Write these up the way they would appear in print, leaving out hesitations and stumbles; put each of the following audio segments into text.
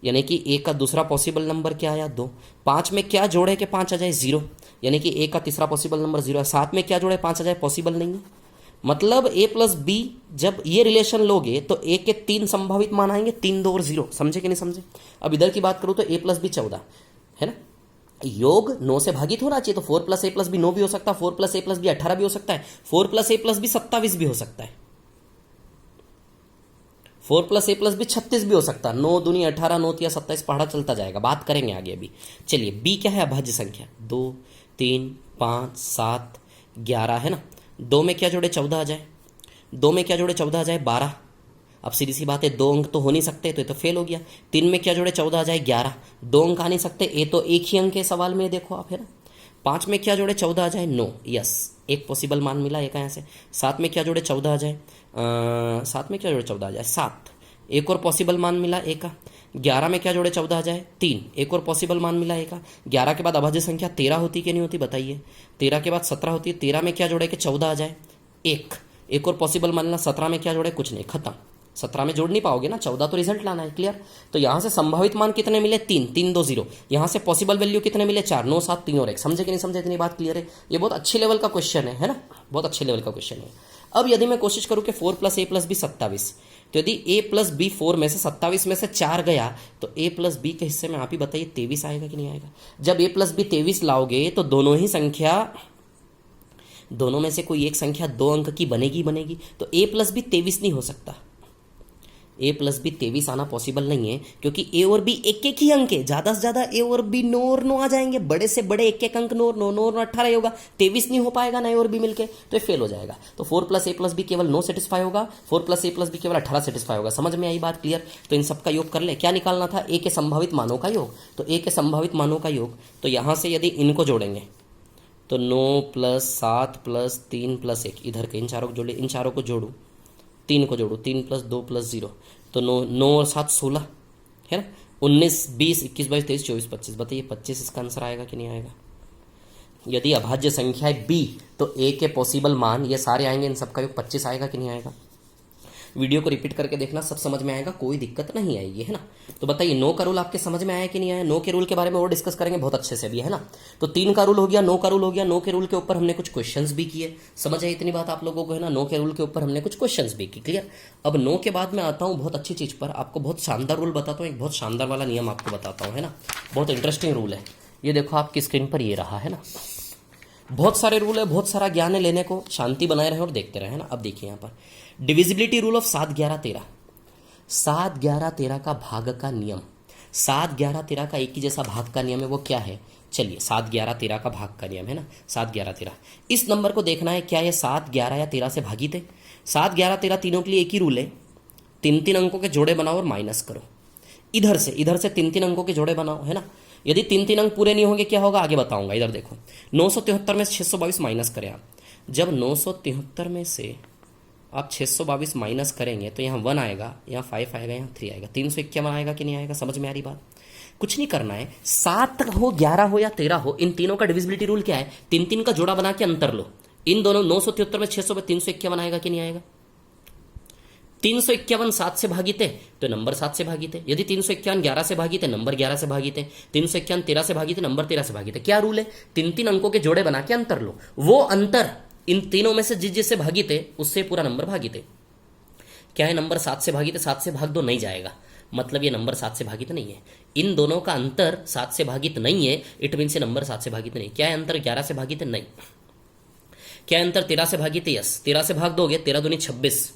यानी कि ए का दूसरा पॉसिबल नंबर क्या आया 2। 5 में क्या जोड़े कि 5 आ जाए 0, यानी कि ए का तीसरा पॉसिबल नंबर 0 है। 7 में क्या जोड़े 5 आ जाए, पॉसिबल नहीं है। मतलब ए प्लस बी, जब ये रिलेशन लोगे तो ए के 3 संभावित मान आएंगे, 3 2 और 0। समझे कि नहीं समझे? अब इधर की बात करूं तो ए प्लस बी 14 है ना, योग 9 से भागित होना चाहिए, तो 4 प्लस ए प्लस बी 9 भी हो सकता है, 4 प्लस ए प्लस बी 18 भी हो सकता है, 4 प्लस ए प्लस बी 27 भी हो सकता है, 4 प्लस ए प्लस बी 36 भी हो सकता है। 9 दूनी 18, 9 तिया 27, पढ़ा चलता जाएगा, बात करेंगे आगे अभी। चलिए बी क्या है, अभाज्य संख्या 2 3 5 7 11 है ना। 2 में क्या जोड़े 14 आ जाए, 2 में क्या जोड़े 14 आ जाए 12। अब सीधी सी बात है, 2 अंक तो हो नहीं सकते, तो ये तो फेल हो गया। 3 में क्या जोड़े 14 आ जाए 11, 2 अंक आ नहीं सकते, ये तो एक ही अंक है सवाल में, देखो आप है ना। 5 में क्या जोड़े 14 आ जाए 9, यस एक पॉसिबल मान मिला एक यहाँ से। 7 में क्या जोड़े 14 आ जाए 7 में क्या जोड़े 14 आ जाए 7, एक और पॉसिबल मान मिला एक का। 11 में क्या जोड़े 14 आ जाए 3, एक और पॉसिबल मान मिला एक का। 11 के बाद अभाज्य संख्या 13 होती कि नहीं होती बताइए, 13 के बाद 17 होती है। 13 में क्या जोड़े कि 14 आ जाए एक और पॉसिबल मान मिला। 17 में क्या जोड़े, कुछ नहीं, खत्म। 17 में जोड़ नहीं पाओगे ना, 14 तो रिजल्ट लाना है, क्लियर। तो यहां से संभावित मान कितने मिले 3 3 2 0, यहां से पॉसिबल वैल्यू कितने मिले 4 9 7 3 और 1। समझे कि नहीं समझे, इतनी बात क्लियर है। ये बहुत अच्छे लेवल का क्वेश्चन है ना, बहुत अच्छे लेवल का क्वेश्चन है। अब यदि मैं कोशिश करूं कि 4 प्लस ए प्लस बी 27, तो यदि ए प्लस बी 4 में से 27 में से 4 गया, तो ए प्लस बी के हिस्से में आप ही बताइए 23 आएगा कि नहीं आएगा। जब ए प्लस बी 23 लाओगे तो दोनों में से कोई एक संख्या 2 अंक की बनेगी बनेगी, तो ए प्लस बी 23 नहीं हो सकता। ए प्लस बी 23 आना पॉसिबल नहीं है, क्योंकि ए और बी एक एक ही अंक है, ज्यादा से ज्यादा ए और बी 9 और 9 आ जाएंगे, बड़े से बड़े एक एक अंक 9 9 9 और 18 होगा, 23 नहीं हो पाएगा ना ए और बी मिलके, तो ये फेल हो जाएगा। तो 4 प्लस ए प्लस बी केवल 9 सेटिस्फाई होगा, 4 प्लस ए प्लस बी केवल 18 सेटिस्फाई होगा। समझ में आई बात, क्लियर। तो इन सबका योग कर ले, क्या निकालना था, ए के संभावित मानों का योग। तो ए के संभावित मानों का योग, तो यहां से यदि इनको जोड़ेंगे तो 9 प्लस 7 प्लस 3 प्लस 1, इधर के इन चारों को जोड़े, इन चारों को जोड़ू, 3 को जोड़ू, 3 प्लस 2 प्लस 0, तो 9 और 7 16 है ना। 19 20 21 22 23 24 25, बताइए 25 इसका आंसर आएगा कि नहीं आएगा। यदि अभाज्य संख्या है बी, तो ए के पॉसिबल मान ये सारे आएंगे, इन सबका योग 25 आएगा कि नहीं आएगा। वीडियो को रिपीट करके देखना, सब समझ में आएगा, कोई दिक्कत नहीं आएगी, है ना। तो बताइए 9 का रूल आपके समझ में आया कि नहीं आया। 9 के रूल के बारे में और डिस्कस करेंगे बहुत अच्छे से भी, है ना। तो 3 का रूल हो गया, 9 का रूल हो गया। 9 के रूल के ऊपर हमने कुछ क्वेश्चंस भी किए, समझ आई इतनी बात आप लोगों को, है ना। 9 के रूल के ऊपर हमने कुछ क्वेश्चंस भी की, क्लियर। अब 9 के बाद मैं आता हूँ बहुत अच्छी चीज पर, आपको बहुत शानदार रूल बताता हूँ, एक बहुत शानदार वाला नियम आपको बताता हूँ, है ना। बहुत इंटरेस्टिंग रूल है ये, देखो आपकी स्क्रीन पर ये रहा, है ना। बहुत सारे रूल है, बहुत सारा ज्ञान है लेने को, शांति बनाए रहे और देखते रहे, है ना। अब देखिए यहाँ पर डिविजिबिलिटी रूल ऑफ 7 11 13, 7 11 13 का भाग का नियम, 7 11 13 का एक ही जैसा भाग का नियम है, वो क्या है। चलिए 7 11 13 का भाग का नियम है ना, 7 11 13। इस नंबर को देखना है क्या ये 7 11 या 13 से भागित है। 7 11 13 तीनों के लिए एक ही रूल है, 3 3 अंकों के जोड़े बनाओ और माइनस करो। इधर से 3 3 अंकों के जोड़े बनाओ, है ना। यदि 3 3 अंक पूरे नहीं होंगे क्या होगा आगे बताऊंगा। इधर देखो 973 में 622 माइनस करें आप, जब 973 में से आप 622 माइनस करेंगे तो यहाँ 1 आएगा, यहाँ 5 आएगा, यहाँ 3 आएगा, 351 आएगा कि नहीं आएगा। समझ में आ रही बात। कुछ नहीं करना है, 7 हो 11 हो या 13 हो, इन तीनों का डिविजिबिलिटी रूल क्या है, 3 3 का जोड़ा बना के अंतर लो। इन दोनों 973 में 600 में 351 आएगा कि नहीं आएगा। 351 7 से भागित है तो नंबर 7 से भागित है, यदि 351 11 से भागित है नंबर 11 से भागित है, 351 13 से भागित है नंबर 13 से भागित है। क्या रूल है, 3 3 अंकों के जोड़े बना के अंतर लो, वो अंतर इन तीनों में से जिससे भागित है उससे पूरा नंबर भागित है। क्या है, नंबर 7 से भागित है, 7 से भाग दो नहीं जाएगा, मतलब ये नंबर 7 से भागित नहीं है। इन दोनों का अंतर 7 से भागित नहीं है, इट मीन से नंबर 7 से भागित नहीं। क्या है अंतर, 11 से भागित है, नहीं। क्या है अंतर, 13 से भागित है, यस। 13 से भाग दोगे, 13 दूनी 26,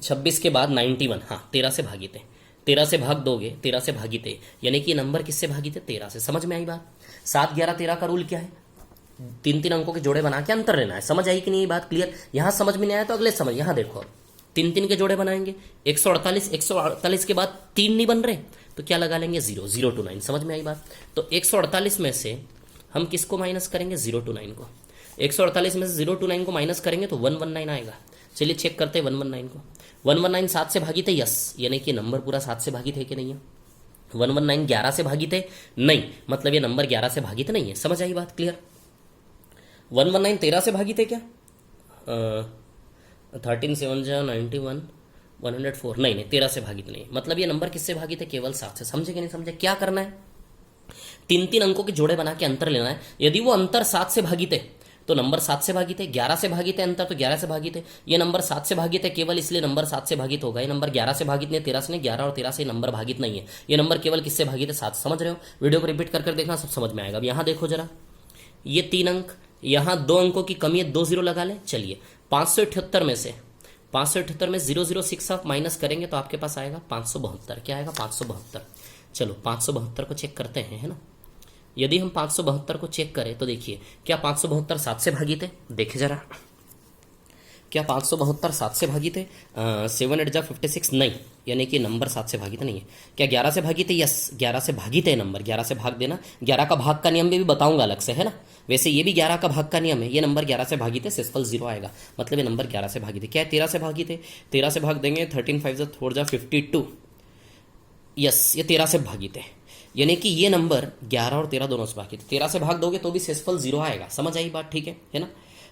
26 के बाद 91, हाँ 13 से भागित है। 13 से भाग दोगे, 13 से भागित है, यानी कि नंबर किससे भागित है, 13 से। समझ में आई बात। 7 11 13 का रूल क्या है, 3 3 अंकों के जोड़े बना के अंतर लेना है। समझ आई कि नहीं बात, क्लियर। यहां समझ में नहीं आया तो अगले समझ, यहां देखो 3 3 के जोड़े बनाएंगे, 148 के बाद 3 नहीं बन रहे तो क्या लगा लेंगे 0 0 to 9। समझ में आई बात। तो 148 में से हम किसको माइनस करेंगे, 0 to 9 को। 148 में से 0 to 9 को माइनस करेंगे तो 119 आएगा। चलिए चेक करते हैं 119 को। 119 7 से भागित है, यस, यानी कि नंबर पूरा 7 से भागित है कि नहीं है। 119 11 से भागित है, नहीं, मतलब ये नंबर 11 से भागित नहीं है। समझ आई बात, क्लियर। 119 13 से भागित है क्या, 13 7 91, 104 नहीं नहीं 13 से भागित नहीं, मतलब ये नंबर किससे भागित है, केवल 7 से। समझे कि नहीं समझे? क्या करना है, तीन तीन अंकों के जोड़े बना के अंतर लेना है। यदि वो अंतर 7 से भागित है तो नंबर 7 से भागित है, 11 से भागित है अंतर तो 11 से भागित है। ये नंबर 7 से भागित है केवल, इसलिए नंबर 7 से भागित होगा। ये नंबर 11 से भागित नहीं, 13 से नहीं, 11 और 13 से नंबर भागित नहीं है। ये नंबर केवल किससे भागित है, 7। समझ रहे हो? वीडियो को रिपीट कर देखना, सब समझ में आएगा। अब यहाँ देखो जरा, ये 3 अंक, यहाँ 2 अंकों की कमी है, 2 जीरो लगा लें। चलिए 578 में से 578 में 006 आप माइनस करेंगे तो आपके पास आएगा 572। क्या आएगा, 572। चलो 572 को चेक करते हैं, है ना। यदि हम 572 को चेक करें तो देखिए, क्या 572 7 से भागित है, देखे जरा, क्या 572 7 से भागित है? 7 8 जा 56 नहीं, यानी कि नंबर 7 से भागित नहीं है। क्या 11 से भागित है? यस 11 से भागित है नंबर, 11 से भाग देना। 11 का भाग का नियम भी बताऊंगा अलग से, है ना। वैसे ये भी 11 का भाग का नियम है। ये नंबर 11 से भागित है, सिस्फल 0 आएगा, मतलब ये नंबर 11 से भागित है। क्या है, 13 से भागित है, 13 से भाग देंगे, 13 5 जा 4 जा 52। यस ये 13 से भागित है, यानी कि ये नंबर 11 और 13 दोनों से भागित है। 13 से भाग दोगे तो भी शेषफल 0 आएगा। समझ आई बात? ठीक है ना।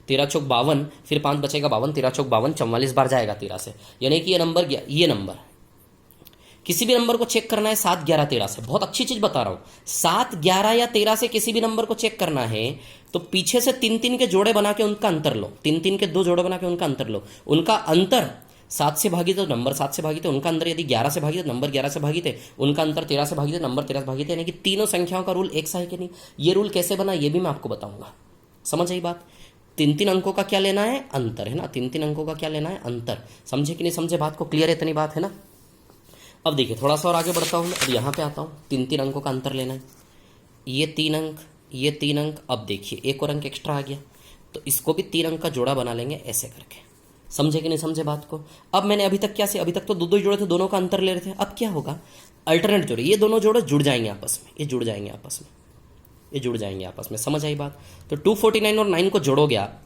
13 चौक 52, फिर 5 बचेगा 52, 13 चौक 52, 44 बार जाएगा 13 से, यानी कि ये नंबर किसी भी नंबर को चेक करना है 7 11 13 से। बहुत अच्छी चीज बता रहा हूं, 7 11 या 13 से किसी भी नंबर को चेक करना है तो पीछे से 3 3 के जोड़े बना के उनका अंतर लो, 3 3 के 2 जोड़े बना के उनका अंतर लो। उनका अंतर 7 से भागित है तो नंबर 7 से भागित है, उनका अंतर यदि 11 से भागित है नंबर 11 से भागित है, उनका अंतर 13 से भागित है नंबर 13 से भागित है, यानी कि तीनों संख्याओं का रूल एक सा है कि नहीं। ये रूल कैसे बना ये भी मैं आपको बताऊंगा। समझ आई बात? 3 3 अंकों का क्या लेना है, अंतर, है ना। 3 3 अंकों का क्या लेना है, अंतर। समझे कि नहीं समझे बात को? क्लियर है इतनी बात, है ना। अब देखिए थोड़ा सा और आगे बढ़ता हूँ मैं, अब यहाँ पे आता हूँ। 3 3 अंकों का अंतर लेना है, ये 3 अंक, ये 3 अंक। अब देखिए एक और अंक एक्स्ट्रा आ गया, तो इसको भी 3 अंक का जोड़ा बना लेंगे ऐसे करके। समझे कि नहीं समझे बात को? अब मैंने अभी तक क्या से, अभी तक तो दो दो जोड़े थे, दोनों का अंतर ले रहे थे। अब क्या होगा, अल्टरनेट जोड़े, ये दोनों जोड़े जुड़ जाएंगे आपस में, ये जुड़ जाएंगे आपस में, ये जुड़ जाएंगे आपस में। समझ आई बात? तो 249 और 9 को जोड़ोगे आप,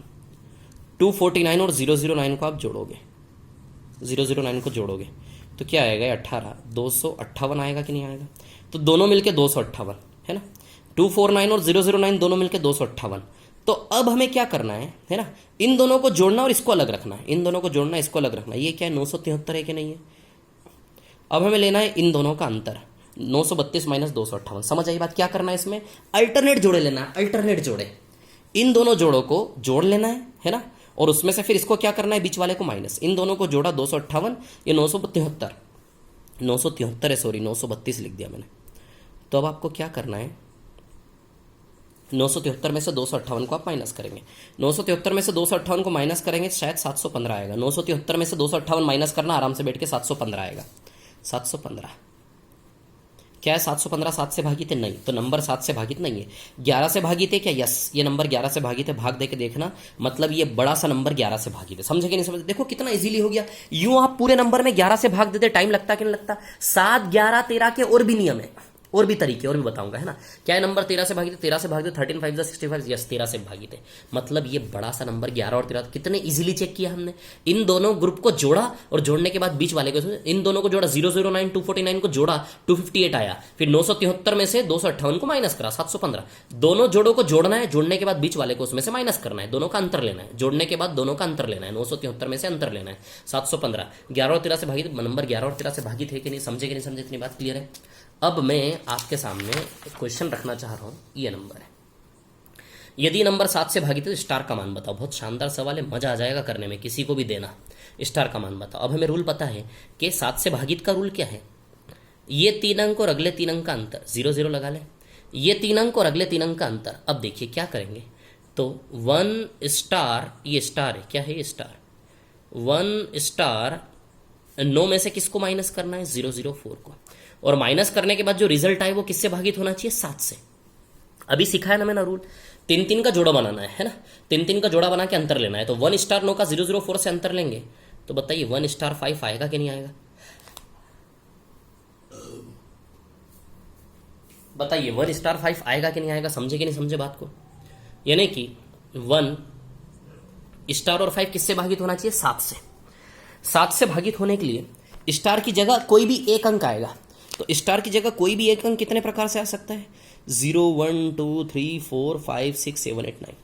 249 और 009 को आप जोड़ोगे, 009 को जोड़ोगे तो क्या आएगा, 18 258 आएगा कि नहीं आएगा? तो दोनों मिलके 258, है ना। 249 और 009 दोनों मिलके 258। तो अब हमें क्या करना है ना, इन दोनों को जोड़ना और इसको अलग रखना है, इन दोनों को जोड़ना इसको अलग रखना है। ये क्या है, 973 है कि नहीं है। अब हमें लेना है इन दोनों का अंतर, 932 माइनस 258। समझ आई बात? क्या करना है इसमें, अल्टरनेट जोड़े लेना है, अल्टरनेट जोड़े, इन दोनों जोड़ों को जोड़ लेना है ना। और उसमें से फिर इसको क्या करना है, बीच वाले को माइनस। इन दोनों को जोड़ा 258, ये 973 है, सॉरी 932 लिख दिया मैंने। तो अब आपको क्या करना है, 973 में से 258 को आप माइनस करेंगे, 973 में से 258 को माइनस करेंगे शायद 715 आएगा। 973 में से 258 माइनस करना, आराम से बैठ के 715 आएगा। 715 क्या है, 715 7 से भागित है नहीं, तो नंबर 7 से भागित नहीं है। 11 से भागित है क्या, यस ये नंबर 11 से भागित है। भाग दे के देखना, मतलब ये बड़ा सा नंबर 11 से भागित है। समझे कि नहीं समझे? देखो कितना इजीली हो गया। यूं आप पूरे नंबर में 11 से भाग देते, टाइम लगता कि नहीं लगता। 7 11 13 के और भी नियम है, और भी तरीके, और भी बताऊंगा, है ना। क्या है, नंबर 13 से भागित है, 13 से भागित है, 13 5 65, यस 13 से भागित है। मतलब ये बड़ा सा नंबर 11 और 13 कितने इजीली चेक किया हमने। इन दोनों ग्रुप को जोड़ा और जोड़ने के बाद बीच वाले को, इन दोनों को जोड़ा, 009 249 को जोड़ा, 258 आया। फिर 973 में से 258 को माइनस करा, 715। दोनों जोड़ों को जोड़ना है, जोड़ने के बाद बीच वाले को उसमें से माइनस करना है, दोनों का अंतर लेना है। जोड़ने के बाद दोनों का अंतर लेना है, 973 में से अंतर लेना है, 715। 11 और 13 से भागित, नंबर 11 और 13 से भागित है कि नहीं, समझे कि नहीं समझे, इतनी बात क्लियर है। अब मैं आपके सामने एक क्वेश्चन रखना चाह रहा हूं, ये नंबर है, यदि नंबर 7 से भागित है तो स्टार का मान बताओ। बहुत शानदार सवाल है, मजा आ जाएगा करने में, किसी को भी देना। स्टार का मान बताओ। अब हमें रूल पता है कि 7 से भागित का रूल क्या है, ये 3 अंक और अगले 3 अंक का अंतर, 0 0 लगा ले, ये 3 अंक और अगले 3 अंक का अंतर। अब देखिए क्या करेंगे, तो 1 स्टार, ये स्टार है, क्या है ये स्टार, 1 स्टार 9 में से किसको माइनस करना है, 004 को। और माइनस करने के बाद जो रिजल्ट आए वो किससे भागित होना चाहिए, 7 से। अभी सिखाया ना मैंने रूल, 3 3 का जोड़ा बनाना है ना, 3 3 का जोड़ा बना के अंतर लेना है। तो 1 स्टार 9 का 004 से अंतर लेंगे, तो बताइए 1 स्टार 5 आएगा कि नहीं आएगा, बताइए 1 स्टार 5 आएगा कि नहीं आएगा, समझे कि नहीं समझे बात को। यानी कि 1 स्टार और 5 किससे भागित होना चाहिए, 7 से। 7 से भागित होने के लिए स्टार की जगह कोई भी एक अंक आएगा, तो स्टार की जगह कोई भी एक अंक कितने प्रकार से आ सकता है, 0 1 2 3 4 5 6 7 8 9,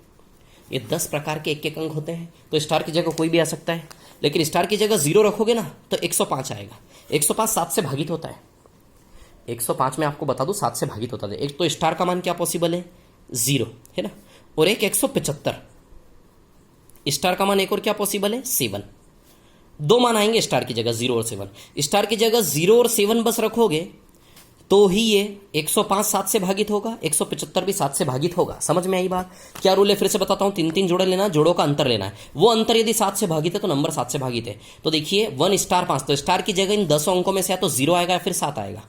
ये 10 प्रकार के एक एक अंक होते हैं। तो स्टार की जगह कोई भी आ सकता है। लेकिन स्टार की जगह 0 रखोगे ना तो 105 आएगा। 105 7 से भागित होता है। 105 में आपको बता दूं 7 से भागित होता है। एक तो स्टार का मान क्या पॉसिबल है, 0 है ना, और एक 175। स्टार का मान एक और क्या पॉसिबल है, 7। दो मान आएंगे स्टार की जगह, 0 और 7। स्टार की जगह 0 और 7 बस रखोगे तो ही ये 105 7 से भागित होगा, 175 भी 7 से भागित होगा। समझ में आई बात? क्या रूल है फिर से बताता हूं, 3 जोड़े लेना, जोड़ों का अंतर लेना है। वो अंतर यदि 7 से भागित है तो नंबर 7 से भागित है। तो देखिए 1 स्टार 5, तो स्टार की जगह इन 10 अंकों में से या तो 0 आएगा या फिर 7 आएगा।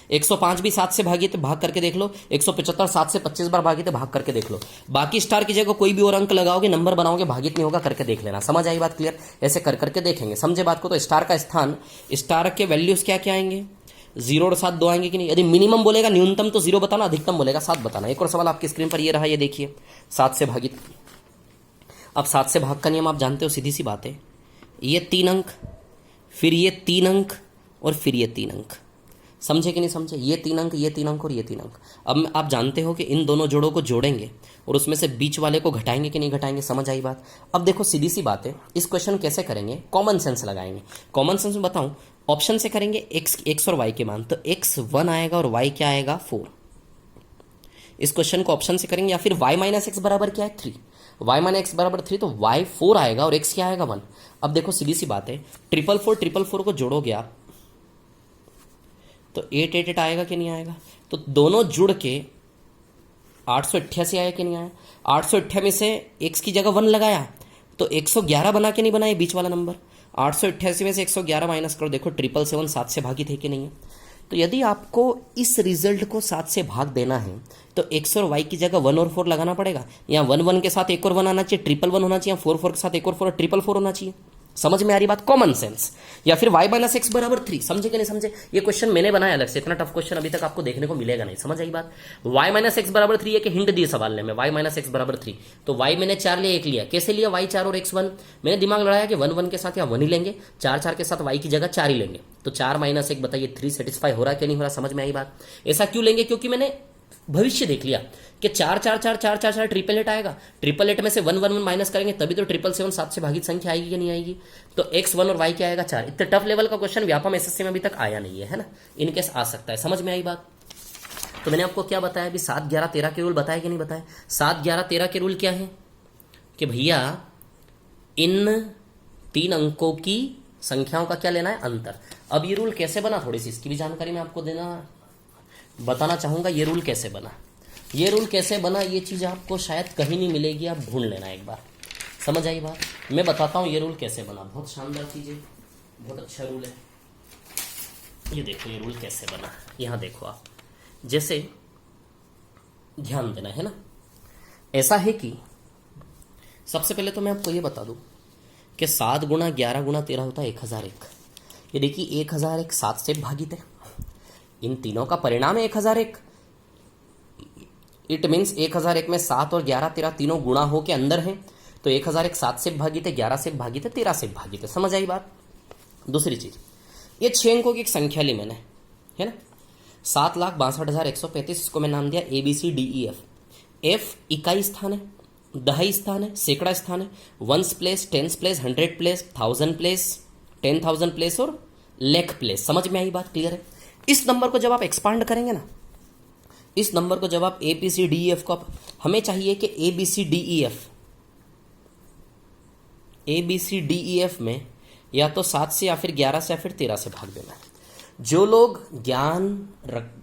105 भी 7 से भागित, भाग करके देख लो। 175 7 से 25 बार भागित, भाग करके देख लो। बाकी स्टार की जगह कोई भी और अंक लगाओगे, नंबर बनाओगे, भागित नहीं होगा, करके देख लेना। समझ आई बात? क्लियर? ऐसे कर करके देखेंगे, समझे बात को? तो स्टार का स्थान, स्टार के वैल्यूज क्या क्या आएंगे, 0 और 7 दो आएंगे कि नहीं? यदि मिनिमम बोलेगा, न्यूनतम तो 0 बताना, अधिकतम बोलेगा 7 बताना। एक और सवाल आपकी स्क्रीन पर ये रहा, ये देखिए, 7 से भागित। अब 7 से भाग का नियम आप जानते हो, सीधी सी बात है। ये 3 अंक, फिर ये 3 अंक, और फिर ये 3 अंक। समझे कि नहीं समझे? ये 3 अंक, ये 3 अंक और ये 3 अंक। अब आप जानते हो कि इन दोनों जोड़ों को जोड़ेंगे और उसमें से बीच वाले को घटाएंगे कि नहीं घटाएंगे। समझ आई बात? अब देखो सीधी सी बात है, इस क्वेश्चन कैसे करेंगे, कॉमन सेंस लगाएंगे। कॉमन सेंस में बताऊं, ऑप्शन से करेंगे एक्स और वाई के मान, तो एक्स 1 आएगा और वाई क्या आएगा, 4। इस क्वेश्चन को ऑप्शन से करेंगे, या फिर y माइनस एक्स बराबर क्या है, 3। y माइनस एक्स बराबर 3, तो y 4 आएगा और x क्या आएगा, 1। अब देखो सीधी सी बात है, 444 को जोड़ोगे आप तो 888 आएगा कि नहीं आएगा? तो दोनों जुड़ के 888 आया कि नहीं आया? 888 में से x की जगह 1 लगाया तो 111 बना के नहीं बनाया बीच वाला नंबर? 888 में से 111 माइनस करो, देखो 777 7 से भागित है कि नहीं है? तो यदि आपको इस रिजल्ट को 7 से भाग देना है तो x और y की जगह 1 और 4 लगाना पड़ेगा। यहाँ 1 1 के साथ एक और 1 आना चाहिए, 1 होना चाहिए, 4 4 के साथ एक और 4, 4 होना चाहिए। समझ में आ रही बात? Common sense. या फिर y माइनस एक्स बराबर 3, समझे कि नहीं समझे? ये क्वेश्चन मैंने बनाया अलग से, इतना टफ क्वेश्चन अभी तक आपको देखने को मिलेगा नहीं। समझ आई बात? y माइनस एक्स बराबर 3 एक हिंट दिए सवाल में, y माइनस एक्स बराबर 3, तो y मैंने 4 लिया, 1 लिया। कैसे लिया? y 4 और x 1। मैंने दिमाग लड़ाया कि 1 1 के साथ या 1 ही लेंगे, 4 4 के साथ y की जगह 4 ही लेंगे। तो 4 माइनस 1 बताइए 3 सेटिस्फाई हो रहा है कि नहीं हो रहा? समझ में आई बात? ऐसा क्यों लेंगे? क्योंकि मैंने भविष्य देख लिया कि 4 4 4 4 4 4 888 आएगा, 888 में से 1 1 1 माइनस करेंगे तभी तो 777 7 से भागित संख्या आएगी कि नहीं आएगी? तो x 1 और y क्या आएगा, 4। इतने टफ लेवल का क्वेश्चन व्यापम एसएससी में अभी तक आया नहीं है ना? इनकेस आ सकता है। समझ में आई बात? तो मैंने आपको क्या बताया अभी, 7 11 13 के रूल बताया कि नहीं बताया? 7 11 13 के रूल क्या है कि भैया इन 3 अंकों की संख्याओं का क्या लेना है, अंतर। अब ये रूल कैसे बना, थोड़ी सी इसकी भी जानकारी मैं आपको बताना चाहूंगा। ये रूल कैसे बना, ये रूल कैसे बना, ये चीज आपको शायद कहीं नहीं मिलेगी, आप ढूंढ लेना एक बार। समझ आई बात? मैं बताता हूं ये रूल कैसे बना, बहुत शानदार चीज है, बहुत अच्छा रूल है। ये देखो ये रूल कैसे बना, यहां देखो आप, जैसे ध्यान देना है ना। ऐसा है कि सबसे पहले तो मैं आपको ये बता दूं कि 7 गुणा 11 गुणा 13 होता है 1001। ये देखिए 1001 7 से भागित है, इन तीनों का परिणाम है 1001। इट मीन्स 1001 में 7 और 11 13 तीनों गुणा हो के अंदर है, तो 1001 7 से भागित है, 11 से भागित है, 13 से भागित है। समझ आई बात? दूसरी चीज, ये 6 अंकों की एक संख्या ली मैंने, है ना, 7,62,135। इसको मैं नाम दिया ABCDEF। एफ इकाई स्थान है, दहाई स्थान है, सैकड़ा स्थान है, 1 place, 10 place, 100 place, 1000 place, 10,000 place और लाख प्लेस। समझ में आई बात? क्लियर है? इस नंबर को जब आप एक्सपांड करेंगे ना, इस नंबर को जब आप ABCDEF को हमें चाहिए कि ABCDEF में या तो 7 से या फिर 11 से या फिर 13 से भाग देना है। जो लोग ज्ञान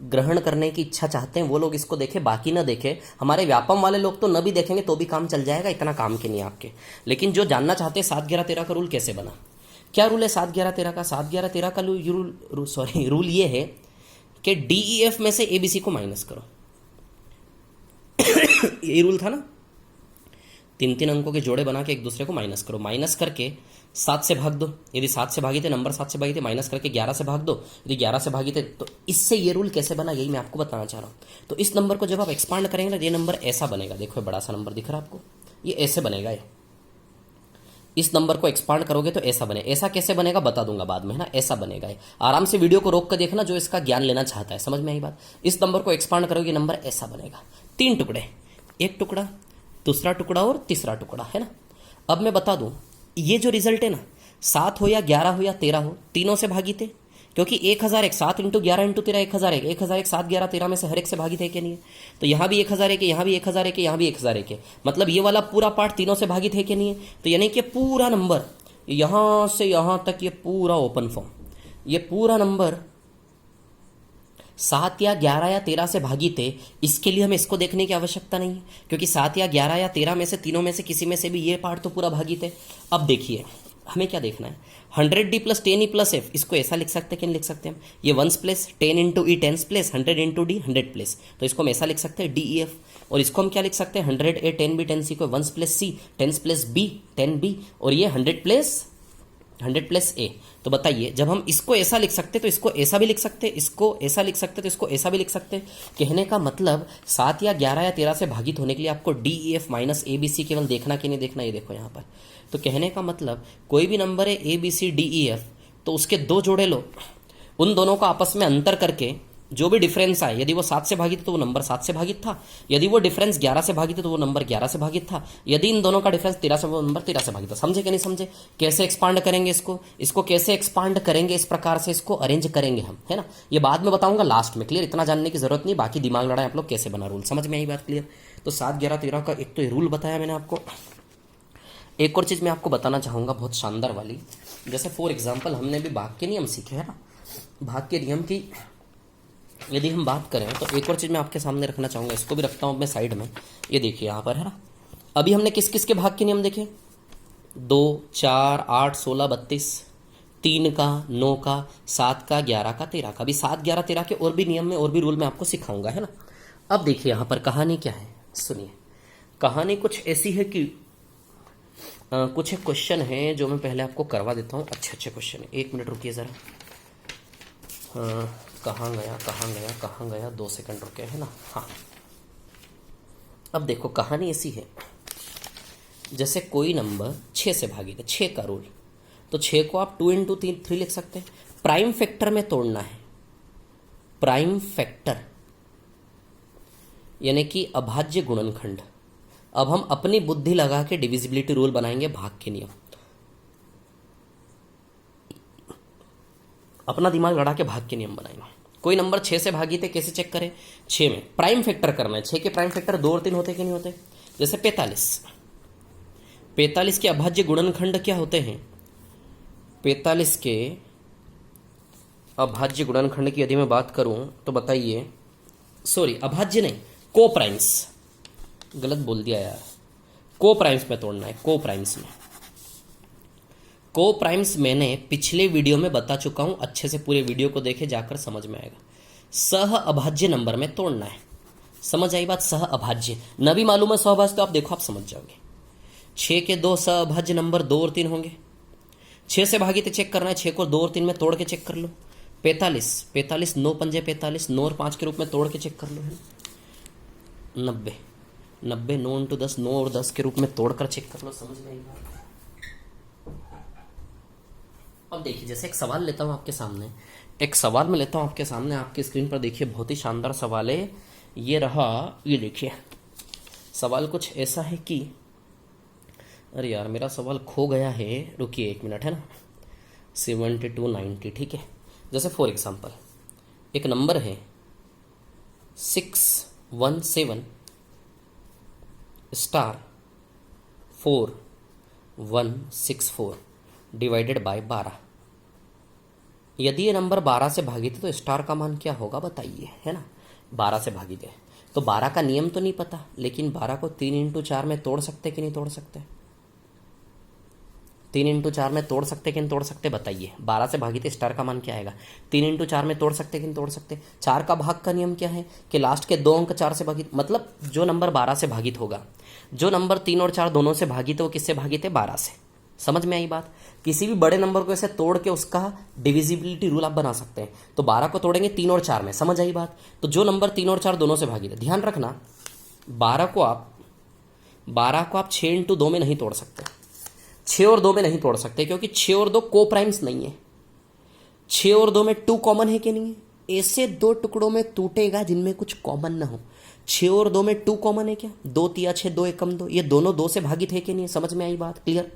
ग्रहण करने की इच्छा चाहते हैं वो लोग इसको देखें, बाकी ना देखें। हमारे व्यापम वाले लोग तो न भी देखेंगे तो भी काम चल जाएगा, इतना काम के नहीं आपके। लेकिन जो जानना चाहते हैं 7 11 13 का रूल कैसे बना, क्या रूल है 7 11 13 का? 7 11 13 का रूल ये है कि DEF में से ABC को माइनस करो। यही रूल था ना, 3 अंकों के जोड़े बना के एक दूसरे को माइनस करो, माइनस करके 7 से भाग दो। यदि 7 से भागी थे, नंबर 7 से भागी थे, माइनस करके 11 से भाग दो। यदि 11 से भागी थे, तो इससे ये रूल कैसे बना यही मैं आपको बताना चाह रहा हूं। तो इस नंबर को जब आप एक्सपांड करेंगे ना, ये नंबर ऐसा बनेगा। देखो बड़ा सा नंबर दिख रहा है आपको, ये ऐसे बनेगा। इस नंबर को एक्सपांड करोगे तो ऐसा बने। ऐसा कैसे बनेगा बता दूंगा बाद में, है ना। ऐसा बनेगा, आराम से वीडियो को रोक कर देखना जो इसका ज्ञान लेना चाहता है। समझ में आई बात? इस नंबर को एक्सपांड करोगे, नंबर ऐसा बनेगा। 3 टुकड़े, एक टुकड़ा, दूसरा टुकड़ा और तीसरा टुकड़ा, है ना। अब मैं बता दूं, ये जो रिजल्ट है ना, 7 हो या 11 हो या 13 हो, तीनों से भागित है, क्योंकि 1001 7 इंटू 11 इंटू 13 1001, 1001 7 11 13 में से हर एक से भागित है कि नहीं है? तो यहाँ भी 1001 है, यहाँ भी 1001 है, यहाँ भी 1001 है, मतलब ये वाला पूरा पार्ट तीनों से भागित है कि नहीं है? तो यानी कि पूरा नंबर यहाँ से यहाँ तक ये पूरा ओपन फॉर्म, ये पूरा नंबर 7 या 11 या 13 से भागित है। इसके लिए हमें इसको देखने की आवश्यकता नहीं है, क्योंकि 7 या 11 या 13 में से तीनों में से किसी में से भी ये पार्ट तो पूरा भागित है। अब देखिए हमें क्या देखना है, 100d plus 10e plus f, इसको ऐसा लिख सकते हैं कि नहीं लिख सकते हम, ये 1s प्लेस 10 इंटू ई 10s place 100 into D 100 place, तो इसको हम ऐसा लिख सकते हैं DEF। और इसको हम क्या लिख सकते हैं, 100a 10b 10c को 1s place c 10s place b 10b, और ये 100 प्लस a। तो बताइए जब हम इसको ऐसा लिख सकते तो इसको ऐसा भी लिख सकते, इसको ऐसा लिख सकते तो इसको ऐसा भी लिख सकते। कहने का मतलब 7 या 11 या 13 से भागित होने के लिए आपको DEF माइनस ABC केवल देखना कि नहीं देखना, ये देखो यहाँ पर। तो कहने का मतलब कोई भी नंबर है ABCDEF, तो उसके दो जोड़े लो, उन दोनों का आपस में अंतर करके जो भी डिफरेंस आए, यदि वो 7 से भागित तो वो नंबर 7 से भागित था, यदि वो डिफरेंस 11 से भागित तो वो नंबर 11 से भागित था, यदि इन दोनों का डिफरेंस 13 से वो नंबर 13 से भागित था। समझे कि नहीं समझे? कैसे एक्सपांड करेंगे इसको कैसे एक्सपांड करेंगे, इस प्रकार से इसको अरेंज करेंगे हम, है ना। ये बाद में बताऊंगा लास्ट में, क्लियर? इतना जानने की जरूरत नहीं, बाकी दिमाग लड़ाएं आप लोग कैसे बना रूल, समझ में आई बात? क्लियर? तो 7 11 13 का एक तो ये रूल बताया मैंने आपको। एक और चीज मैं आपको बताना चाहूंगा बहुत शानदार वाली, जैसे फॉर एग्जाम्पल हमने भी भाग के नियम सीखे, है ना। भाग के नियम की यदि हम बात करें तो एक और चीज़ मैं आपके सामने रखना चाहूँगा, इसको भी रखता हूँ मैं साइड में। ये देखिए यहाँ पर, है ना, अभी हमने किस किस के भाग के नियम देखे, 2 4 8 16 32, 3 का, 9 का, 7 का, 11 का, 13 का। अभी 7 11 13 के और भी नियम में और भी रूल मैं आपको सिखाऊंगा, है ना। अब देखिए यहाँ पर कहानी क्या है, सुनिए। कहानी कुछ ऐसी है कि कुछ एक क्वेश्चन है जो मैं पहले आपको करवा देता हूँ, अच्छे अच्छे क्वेश्चन है। 1 मिनट रुकिए ज़रा, कहाँ गया 2 सेकंड रुके, है ना। हाँ, अब देखो कहानी ऐसी है, जैसे कोई नंबर 6 से भागित है, 6 का रूल, तो 6 को आप 2 इंटू 3 लिख सकते हैं। प्राइम फैक्टर में तोड़ना है, प्राइम फैक्टर यानी कि अभाज्य गुणनखंड। अब हम अपनी बुद्धि लगा के डिविजिबिलिटी रूल बनाएंगे, भाग के नियम, अपना दिमाग लड़ा के भाग के नियम बनाएंगे। कोई नंबर 6 से भागित है, कैसे चेक करें? 6 में प्राइम फैक्टर करना है। 6 के प्राइम फैक्टर 2 और 3 होते कि नहीं होते? जैसे 45 के अभाज्य गुणनखंड क्या होते हैं? 45 के अभाज्य गुणनखंड की यदि मैं बात करूं तो बताइए, सॉरी अभाज्य नहीं, को प्राइम्स, गलत बोल दिया यार, को प्राइम्स में तोड़ना है, को प्राइम्स में। को प्राइम्स मैंने पिछले वीडियो में बता चुका हूं, अच्छे से पूरे वीडियो को देखे, जाकर समझ में आएगा। सह अभाज्य नंबर में तोड़ना है, समझ आई बात? सह अभाज्य, न भी मालूम है सहभाज्य तो आप देखो आप समझ जाओगे। 6 के 2 सह अभाज्य नंबर 2 और 3 होंगे। 6 से भागित चेक करना है, 6 को 2 और 3 में तोड़ के चेक कर लो। 45 9 पंजे 45, 9 और 5 के रूप में तोड़ के चेक कर लो, है 90 9 इंटू 10, 9 और 10 के रूप में तोड़कर चेक कर लो, समझ में आई बात? अब देखिए जैसे एक सवाल लेता हूं आपके सामने, एक सवाल में लेता हूं आपके सामने, आपकी स्क्रीन पर देखिए, बहुत ही शानदार सवाल है। ये रहा, ये देखिए सवाल कुछ ऐसा है कि, अरे यार मेरा सवाल खो गया है, रुकिए 1 मिनट, है ना। 72 90, ठीक है। जैसे फॉर एग्जांपल एक नंबर है 617 स्टार 4164 डिवाइडेड बाय 12। यदि ये नंबर 12 से भागित है तो स्टार का मान क्या होगा बताइए, है ना। 12 से भागित है तो 12 का नियम तो नहीं पता, लेकिन 12 को 3 इंटू 4 में तोड़ सकते कि नहीं तोड़ सकते? 3 इंटू 4 में तोड़ सकते कि नहीं तोड़ सकते बताइए? 12 से भागित है, स्टार का मान क्या आएगा? 3 इंटू 4 में तोड़ सकते कि नहीं तोड़ सकते? 4 का भाग का नियम क्या है कि लास्ट के 2 अंक 4 से भागित, मतलब जो नंबर 12 से भागित होगा, जो नंबर 3 और 4 दोनों से भागित है वो किससे भागित है? 12 से। समझ में आई बात? किसी भी बड़े नंबर को ऐसे तोड़ के उसका डिविजिबिलिटी रूल आप बना सकते हैं। तो 12 को तोड़ेंगे 3 और 4 में, समझ आई बात? तो जो नंबर 3 और 4 दोनों से भागित है, ध्यान रखना 12 को आप 6 इंटू 2 में नहीं तोड़ सकते, 6 और 2 में नहीं तोड़ सकते, क्योंकि 6 और 2 को प्राइम्स नहीं है। 6 और 2 में 2 कॉमन है कि नहीं है? ऐसे 2 टुकड़ों में टूटेगा जिनमें कुछ कॉमन ना हो। 6 और 2 में 2 कॉमन है क्या? 2 तिया 6 2 एकम 2, ये दोनों 2 से भागित है कि नहीं? समझ में आई बात? क्लियर?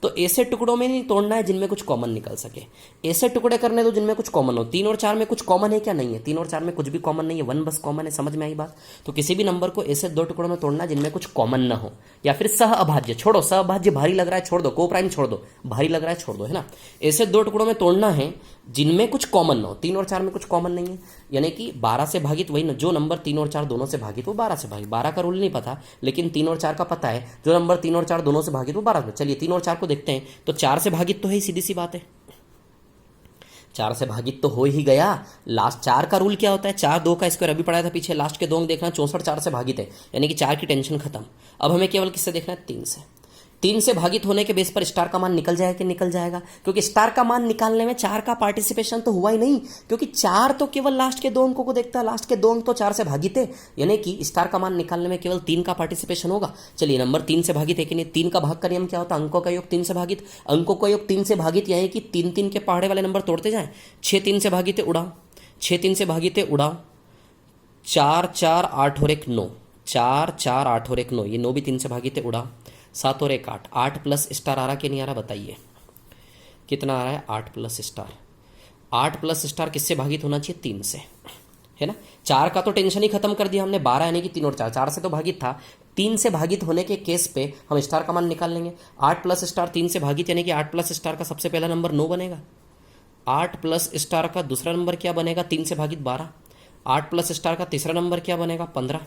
तो ऐसे टुकड़ों में नहीं तोड़ना है जिनमें कुछ कॉमन निकल सके, ऐसे टुकड़े करने दो जिनमें कुछ कॉमन हो। 3 और 4 में कुछ कॉमन है क्या? नहीं है। 3 और 4 में कुछ भी कॉमन नहीं है, 1 बस कॉमन है। समझ में आई बात? तो किसी भी नंबर को ऐसे 2 टुकड़ों में तोड़ना जिनमें कुछ कॉमन ना हो, या फिर सह अभाज्य, छोड़ो सह अभाज्य भारी लग रहा है छोड़ दो, को प्राइम छोड़ दो, भारी लग रहा है छोड़ दो, है ना। ऐसे 2 टुकड़ों में तोड़ना है जिनमें कुछ कॉमन ना हो। 3 और 4 में कुछ कॉमन नहीं है, यानी कि 12 से भागित वही ना, जो नंबर 3 और 4 दोनों से भागित वो 12 से भागित। 12 का रूल नहीं पता, लेकिन 3 और 4 का पता है, जो नंबर 3 और 4 दोनों से भागित वो 12 में। चलिए 3 और 4 को देखते हैं। तो 4 से भागित तो है, सीधी सी बात है, 4 से भागित तो हो ही गया। लास्ट 4 का रूल क्या होता है? 4 2 का स्क्वायर, अभी पढ़ाया था पीछे, लास्ट के 2 अंक देखना, 64 4 से भागित है, यानी कि 4 की टेंशन खत्म। अब हमें केवल किससे देखना है? 3 से। 3 से भागित होने के बेस पर स्टार का मान निकल जाएगा कि निकल जाएगा, क्योंकि स्टार का मान निकालने में 4 का पार्टिसिपेशन तो हुआ ही नहीं, क्योंकि 4 तो केवल लास्ट के 2 अंकों को देखता है, लास्ट के 2 अंक तो 4 से भागित है, यानी कि स्टार का मान निकालने में केवल 3 का पार्टिसिपेशन होगा। चलिए नंबर 3 से भागित है कि नहीं? 3 का भाग का नियम क्या होता है? अंकों का योग 3 से भागित, अंकों का योग 3 से भागित, यानी कि 3 3 के पहाड़े वाले नंबर तोड़ते जाएं। 6 3 से भागित है उड़ाओ, 6 3 से भागित है उड़ाओ, 4 4 8 और 1 9, 4 4 8 और 1 9, ये 9 भी 3 से भागित है उड़ाओ, 7 और 1 8, 8 प्लस स्टार आ रहा कि नहीं आ रहा? बताइए कितना आ रहा है? 8 प्लस स्टार। 8 प्लस स्टार किससे भागित होना चाहिए? 3 से, है ना। 4 का तो टेंशन ही खत्म कर दिया हमने, 12 यानी कि 3 और 4, 4 से तो भागित था, 3 से भागित होने के केस पे हम स्टार का मान निकाल लेंगे। 8 प्लस स्टार 3 से भागित, यानी कि 8 प्लस स्टार का सबसे पहला नंबर 9 बनेगा। 8 प्लस स्टार का दूसरा नंबर क्या बनेगा? 3 से भागित 12। 8 प्लस स्टार का तीसरा नंबर क्या बनेगा? 15।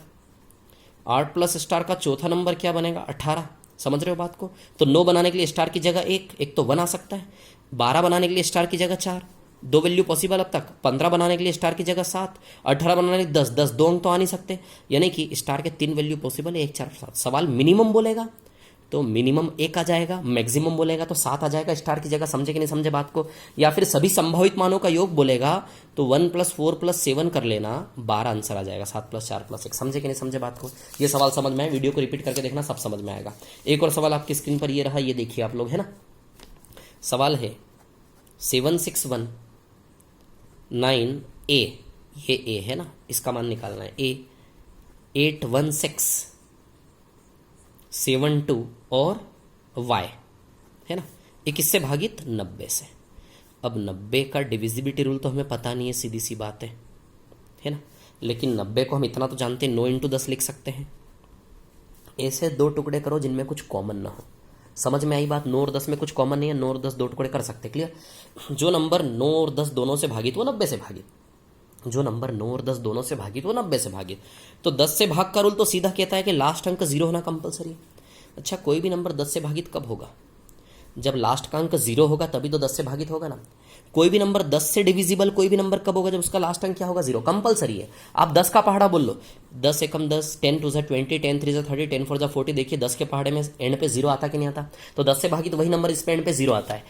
8 प्लस स्टार का चौथा नंबर क्या बनेगा? 18। समझ रहे हो बात को? तो 9 बनाने के लिए स्टार की जगह एक तो 1 आ सकता है, 12 बनाने के लिए स्टार की जगह 4, 2 वैल्यू पॉसिबल अब तक, 15 बनाने के लिए स्टार की जगह 7, 18 बनाने के लिए 10, 10 2 अंक तो आ नहीं सकते, यानी कि स्टार के 3 वैल्यू पॉसिबल है, 1 4 7। सवाल मिनिमम बोलेगा तो मिनिमम 1 आ जाएगा, मैक्सिमम बोलेगा तो 7 आ जाएगा स्टार की जगह। समझे कि नहीं समझे बात को? या फिर सभी संभावित मानों का योग बोलेगा तो 1 + 4 + 7 कर लेना, 12 आंसर आ जाएगा, 7 + 4 + 1। समझे कि नहीं समझे बात को? ये सवाल समझ में आए? वीडियो को रिपीट करके देखना, सब समझ में आएगा। एक और सवाल आपकी स्क्रीन पर ये रहा, ये देखिए आप लोग, है ना। सवाल है 7619A, ये ए है ना, इसका मान निकालना है। ए 81672 और y, है ना। ये किससे भागित? 90 से। अब 90 का डिविजिबिलिटी रूल तो हमें पता नहीं है, सीधी सी बात है ना। लेकिन 90 को हम इतना तो जानते हैं, 9 × 10 लिख सकते हैं। ऐसे 2 टुकड़े करो जिनमें कुछ कॉमन ना हो। समझ में आई बात? 9 और 10 में कुछ कॉमन नहीं है, 9 और 10 2 टुकड़े कर सकते, क्लियर। जो नंबर 9 और 10 दोनों से भागित वो 90 से भागित, जो नंबर 9 और 10 दोनों से भागित वो 90 से भागित। तो 10 से भाग का रूल तो सीधा कहता है कि लास्ट अंक 0 होना कंपलसरी है। अच्छा, कोई भी नंबर 10 से भागित कब होगा? जब लास्ट का अंक 0 होगा, तभी तो 10 से भागित होगा ना। कोई भी नंबर 10 से डिविजिबल कोई भी नंबर कब होगा? जब उसका लास्ट अंक क्या होगा? 0, कंपलसरी है। आप 10 का पहाड़ा बोल लो, 10 एकम 10, 10 2 20, 10 3 30, 10 4 40। देखिए 10 के पहाड़े में एंड पे 0 आता कि नहीं आता? तो 10 से भागित वही नंबर इस पे एंड पे 0 आता है।